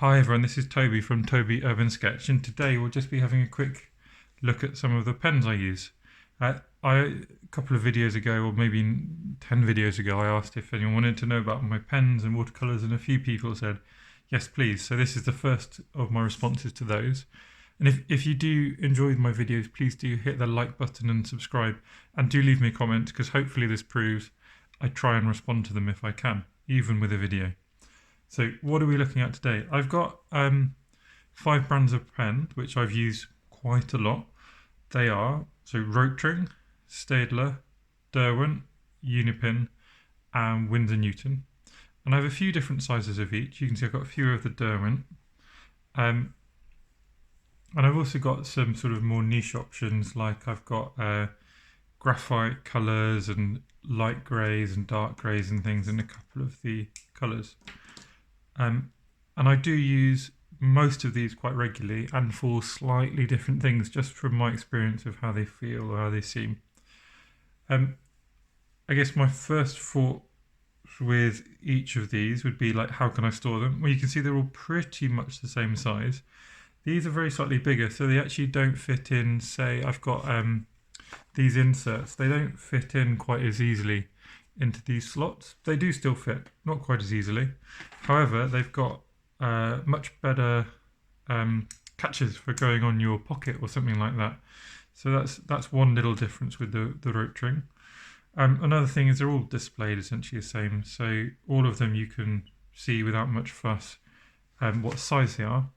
Hi everyone, this is Toby from Toby UrbanSketch, and today we'll just be having a quick look at some of the pens I use. A couple of videos ago, or maybe 10 videos ago, I asked if anyone wanted to know about my pens and watercolours, and a few people said, yes please. So this is the first of my responses to those. And if you do enjoy my videos, please do hit the like button and subscribe, and do leave me a comment, because hopefully this proves I try and respond to them if I can, even with a video. So what are we looking at today? I've got 5 brands of pen, which I've used quite a lot. They are Rotring, Staedler, Derwent, Unipin, and Winsor Newton. And I have a few different sizes of each. You can see I've got a few of the Derwent. And I've also got some sort of more niche options, like I've got graphite colours and light greys and dark greys and things in a couple of the colours. And I do use most of these quite regularly and for slightly different things, just from my experience of how they feel or how they seem. I guess my first thought with each of these would be like, how can I store them? Well, you can see they're all pretty much the same size. These are very slightly bigger, so they actually don't fit in. Say I've got these inserts, they don't fit in quite as easily into these slots. They do still fit, not quite as easily. However, they've got much better catches for going on your pocket or something like that. So that's one little difference with the Rotring. Another thing is they're all displayed essentially the same. So all of them you can see without much fuss what size they are.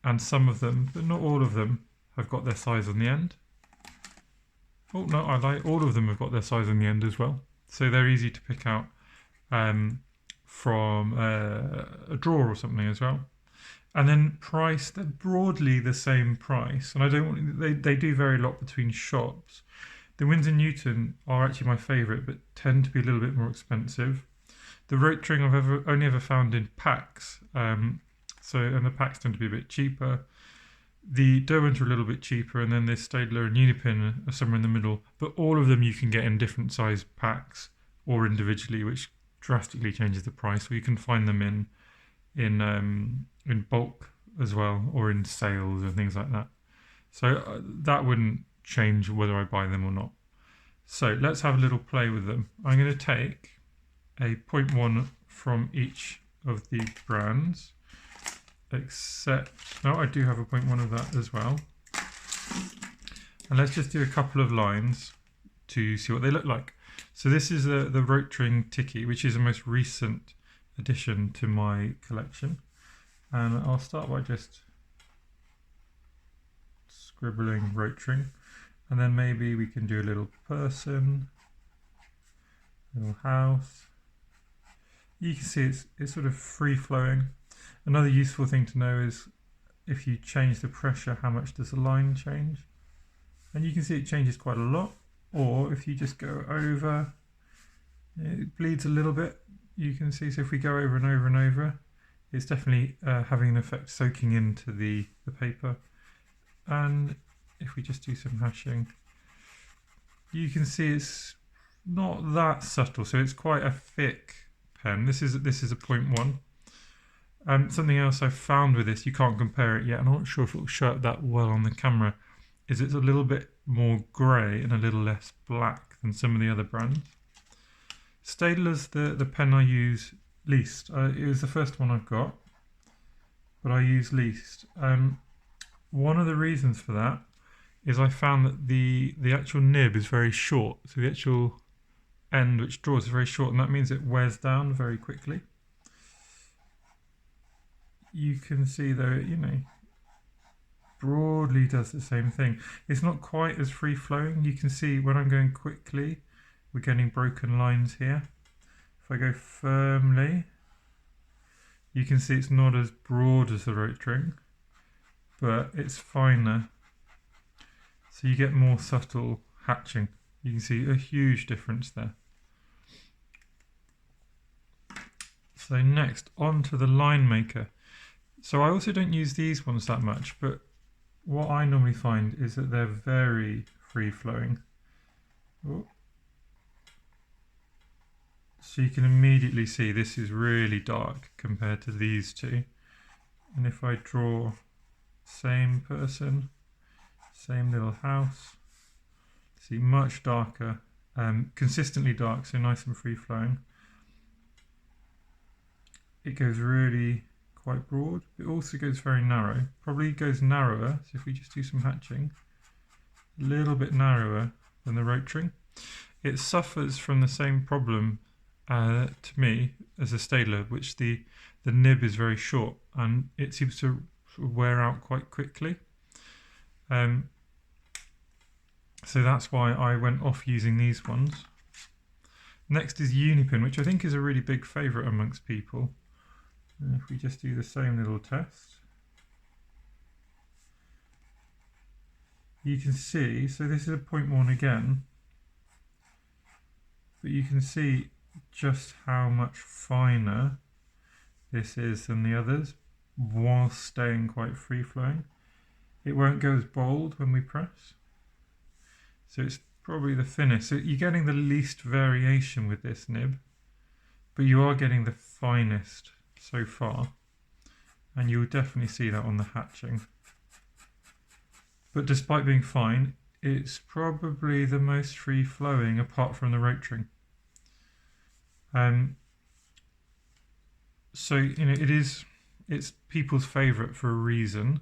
And some of them, but not all of them, have got their size on the end. Oh no, I like all of them have got their size on the end as well. So they're easy to pick out from a drawer or something as well. And then price, they're broadly the same price. And I don't want, they do vary a lot between shops. The Winsor Newton are actually my favourite, but tend to be a little bit more expensive. The Rotring I've only ever found in packs. And the packs tend to be a bit cheaper. The Derwent are a little bit cheaper, and then the Staedler and Unipin are somewhere in the middle. But all of them you can get in different size packs or individually, which drastically changes the price. Or you can find them in bulk as well, or in sales and things like that. So that wouldn't change whether I buy them or not. So let's have a little play with them. I'm going to take a 0.1 from each of the brands. Except, no, I do have a 0.1 of that as well. And let's just do a couple of lines to see what they look like. So this is the Rotring Tiki, which is the most recent addition to my collection. And I'll start by just scribbling Rotring. And then maybe we can do a little person, little house. You can see it's sort of free flowing. Another useful thing to know is if you change the pressure, how much does the line change? And you can see it changes quite a lot. Or if you just go over, it bleeds a little bit. You can see, so if we go over and over and over, it's definitely having an effect soaking into the paper. And if we just do some hashing, you can see it's not that subtle. So it's quite a thick pen. This is a 0.1. Something else I've found with this, you can't compare it yet, and I'm not sure if it will show up that well on the camera, is it's a little bit more grey and a little less black than some of the other brands. Staedler's the pen I use least. It was the first one I've got, but I use least. One of the reasons for that is I found that the actual nib is very short, so the actual end which draws is very short, and that means it wears down very quickly. You can see though, broadly does the same thing. It's not quite as free flowing. You can see when I'm going quickly, we're getting broken lines here. If I go firmly, you can see it's not as broad as the Rotring, but it's finer. So you get more subtle hatching. You can see a huge difference there. So next, on to the Line Maker. So I also don't use these ones that much, but what I normally find is that they're very free flowing. So you can immediately see this is really dark compared to these two. And if I draw same person, same little house, see much darker, consistently dark, so nice and free flowing. It goes really quite broad. It also goes very narrow, probably goes narrower, so if we just do some hatching, a little bit narrower than the Rotring. It suffers from the same problem to me as a Staedler, which the nib is very short and it seems to wear out quite quickly. So that's why I went off using these ones. Next is Unipin, which I think is a really big favourite amongst people. And if we just do the same little test, you can see, so this is a 0.1 again, but you can see just how much finer this is than the others, whilst staying quite free flowing. It won't go as bold when we press, so it's probably the thinnest. So you're getting the least variation with this nib, but you are getting the finest so far, and you'll definitely see that on the hatching. But despite being fine, it's probably the most free flowing apart from the Rotring. So it's people's favourite for a reason,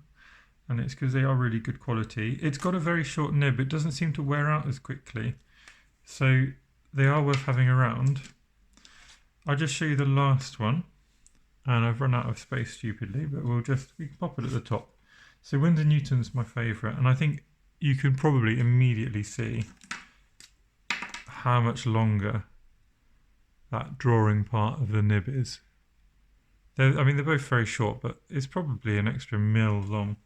and it's because they are really good quality. It's got a very short nib, it doesn't seem to wear out as quickly, so they are worth having around. I'll just show you the last one, and I've run out of space stupidly, but we can pop it at the top. So Winsor Newton's my favourite, and I think you can probably immediately see how much longer that drawing part of the nib is. I mean, they're both very short, but it's probably an extra mil long.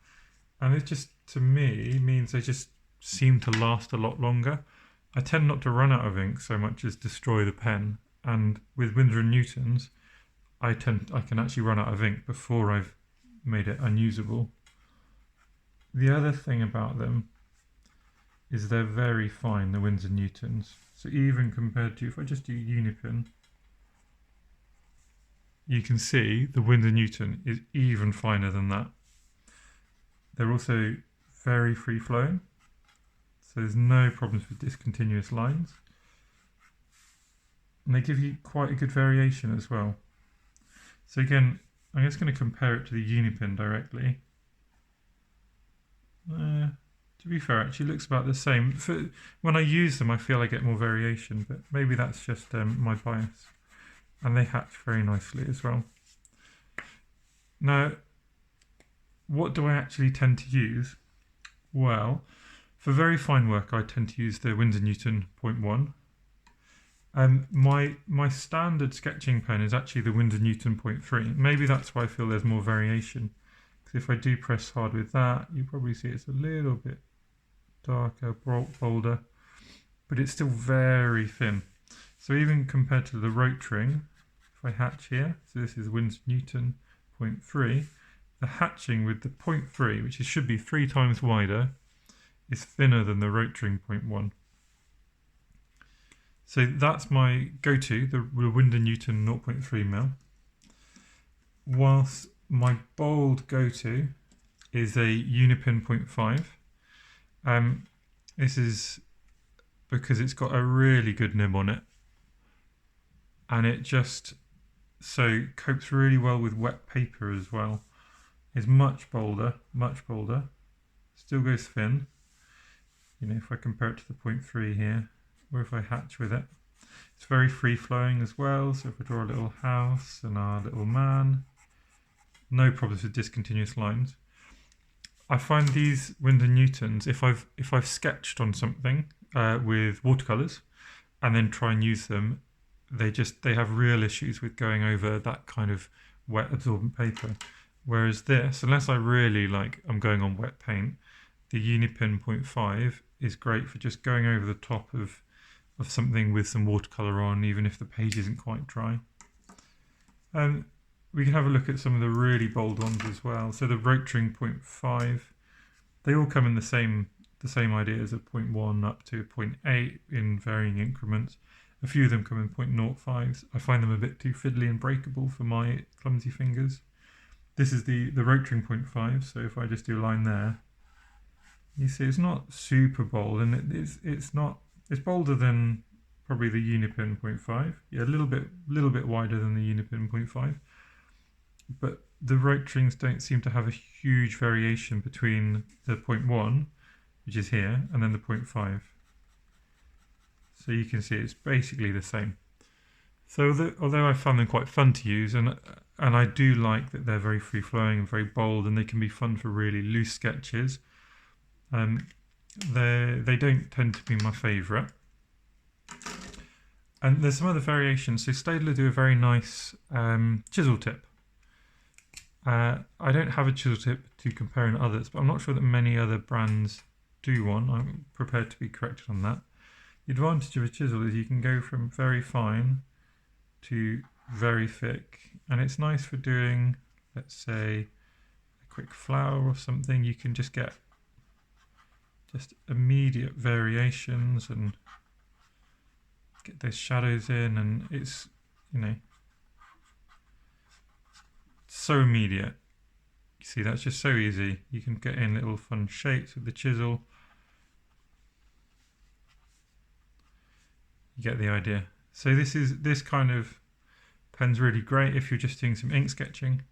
And it just, to me, means they just seem to last a lot longer. I tend not to run out of ink so much as destroy the pen. And with Winsor & Newton's, I can actually run out of ink before I've made it unusable. The other thing about them is they're very fine, the Winsor & Newton's. So even compared to, if I just do Unipin, you can see the Winsor & Newton is even finer than that. They're also very free flowing, so there's no problems with discontinuous lines. And they give you quite a good variation as well. So again, I'm just going to compare it to the Unipin directly. To be fair, actually looks about the same. When I use them, I feel I get more variation, but maybe that's just my bias. And they hatch very nicely as well. Now, what do I actually tend to use? Well, for very fine work, I tend to use the Winsor Newton 0.1. My standard sketching pen is actually the Winsor Newton 0.3. Maybe that's why I feel there's more variation. Because if I do press hard with that, you probably see it's a little bit darker, bolder, but it's still very thin. So even compared to the Rotring, if I hatch here, so this is Winsor Newton 0.3, the hatching with the 0.3, which should be 3 times wider, is thinner than the Rotring 0.1. So that's my go-to, the Winsor Newton 0.3mm. Whilst my bold go-to is a Unipin 0.5. This is because it's got a really good nib on it, and it just copes really well with wet paper as well. It's much bolder, still goes thin. You know, if I compare it to the 0.3 here, or if I hatch with it, it's very free flowing as well. So if I draw a little house and our little man, no problems with discontinuous lines. I find these Winsor Newtons, if I've sketched on something with watercolours and then try and use them, they have real issues with going over that kind of wet absorbent paper. Whereas this, unless I really I'm going on wet paint, the Unipin 0.5 is great for just going over the top of something with some watercolour on, even if the page isn't quite dry. We can have a look at some of the really bold ones as well. So the Rotring 0.5, they all come in the same ideas of 0.1 up to 0.8 in varying increments. A few of them come in 0.05s. I find them a bit too fiddly and breakable for my clumsy fingers. This is the Rotring 0.5, so if I just do a line there, you see it's not super bold, and it's bolder than probably the Unipin 0.5. Yeah, a little bit wider than the Unipin 0.5. But the Rotrings don't seem to have a huge variation between the 0.1, which is here, and then the 0.5. So you can see it's basically the same. So although I found them quite fun to use, and I do like that they're very free-flowing and very bold, and they can be fun for really loose sketches, they don't tend to be my favourite. And there's some other variations. So Staedler do a very nice chisel tip. I don't have a chisel tip to compare in others, but I'm not sure that many other brands do one. I'm prepared to be corrected on that. The advantage of a chisel is you can go from very fine to very thick, and it's nice for doing, let's say, a quick flower or something. You can just get just immediate variations and get those shadows in, and it's, you know, so immediate. You see, that's just so easy. You can get in little fun shapes with the chisel. You get the idea. So this kind of pen's really great if you're just doing some ink sketching.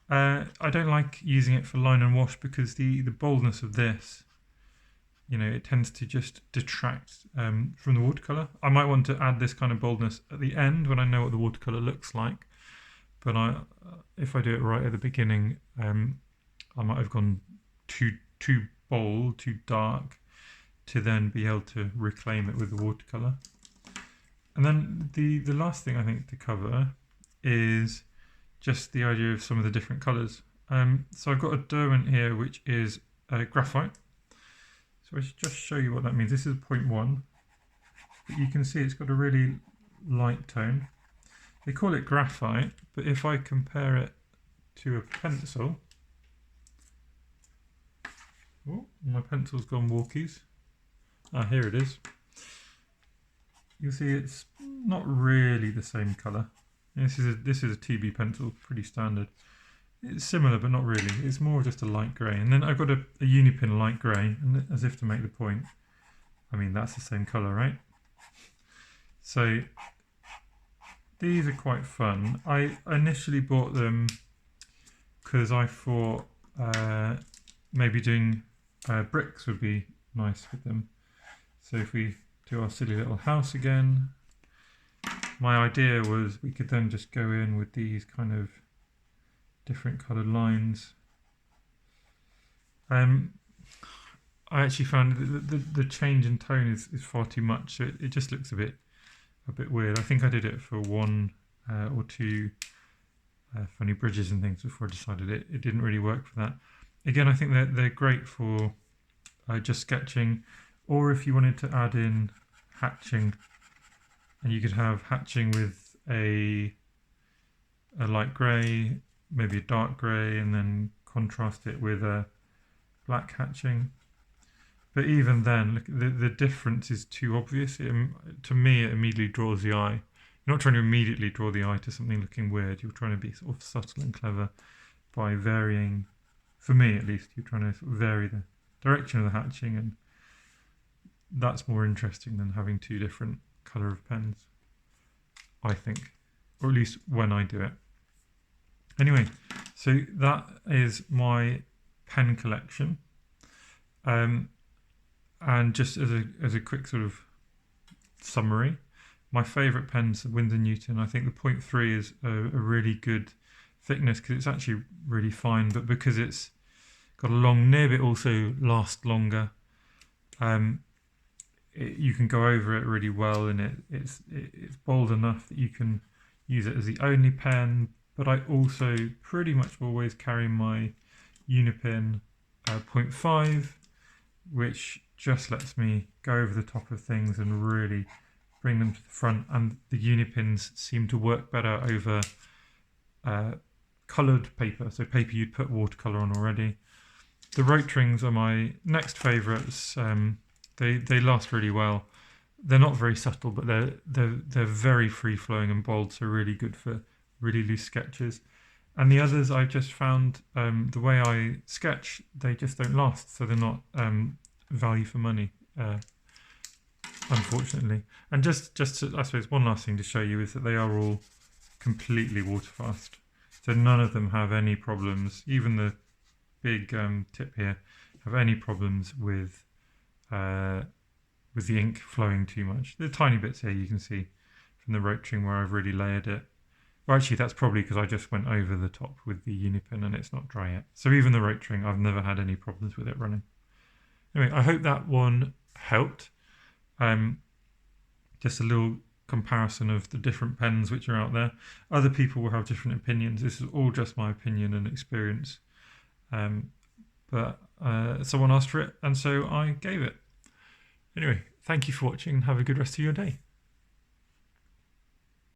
I don't like using it for line and wash because the boldness of this, you know, it tends to just detract from the watercolour. I might want to add this kind of boldness at the end when I know what the watercolour looks like. But if I do it right at the beginning, I might have gone too bold, too dark, to then be able to reclaim it with the watercolour. And then the last thing I think to cover is just the idea of some of the different colours. So I've got a Derwent here, which is graphite. So I should just show you what that means. This is 0.1, but you can see it's got a really light tone. They call it graphite, but if I compare it to a pencil, oh, my pencil's gone walkies. Ah, here it is. You'll see it's not really the same colour. This is a TB pencil, pretty standard. It's similar, but not really. It's more just a light grey. And then I've got a Unipin light grey, and as if to make the point, I mean, that's the same colour, right? So these are quite fun. I initially bought them because I thought maybe doing bricks would be nice with them. So if we do our silly little house again, my idea was we could then just go in with these kind of different coloured lines. I actually found that the change in tone is far too much, so it just looks a bit weird. I think I did it for one or two funny bridges and things before I decided it didn't really work for that. Again, I think they're great for just sketching, or if you wanted to add in hatching, and you could have hatching with a light grey, maybe a dark grey, and then contrast it with a black hatching. But even then, look, the difference is too obvious. To me, it immediately draws the eye. You're not trying to immediately draw the eye to something looking weird. You're trying to be sort of subtle and clever by varying, for me at least, you're trying to sort of vary the direction of the hatching, and that's more interesting than having two different colour of pens, I think, or at least when I do it. Anyway, so that is my pen collection. And just as a quick sort of summary, my favourite pen's the Winsor Newton. I think the 0.3 is a really good thickness because it's actually really fine, but because it's got a long nib, it also lasts longer. You can go over it really well, and it's bold enough that you can use it as the only pen. But I also pretty much always carry my Unipin 0.5, which just lets me go over the top of things and really bring them to the front. And the Unipins seem to work better over coloured paper, so paper you'd put watercolour on already. The Rotrings are my next favourites. They last really well. They're not very subtle, but they're very free flowing and bold, so really good for really loose sketches. And the others I just found the way I sketch, they just don't last, so they're not value for money, unfortunately. And just to, I suppose one last thing to show you is that they are all completely waterfast, so none of them have any problems. Even the big tip here have any problems with the ink flowing too much. The tiny bits here you can see from the Rotring where I've really layered it. Well, actually, that's probably because I just went over the top with the Unipin and it's not dry yet. So even the Rotring, I've never had any problems with it running. Anyway, I hope that one helped. Just a little comparison of the different pens which are out there. Other people will have different opinions. This is all just my opinion and experience. But someone asked for it, and so I gave it. Anyway, thank you for watching and have a good rest of your day.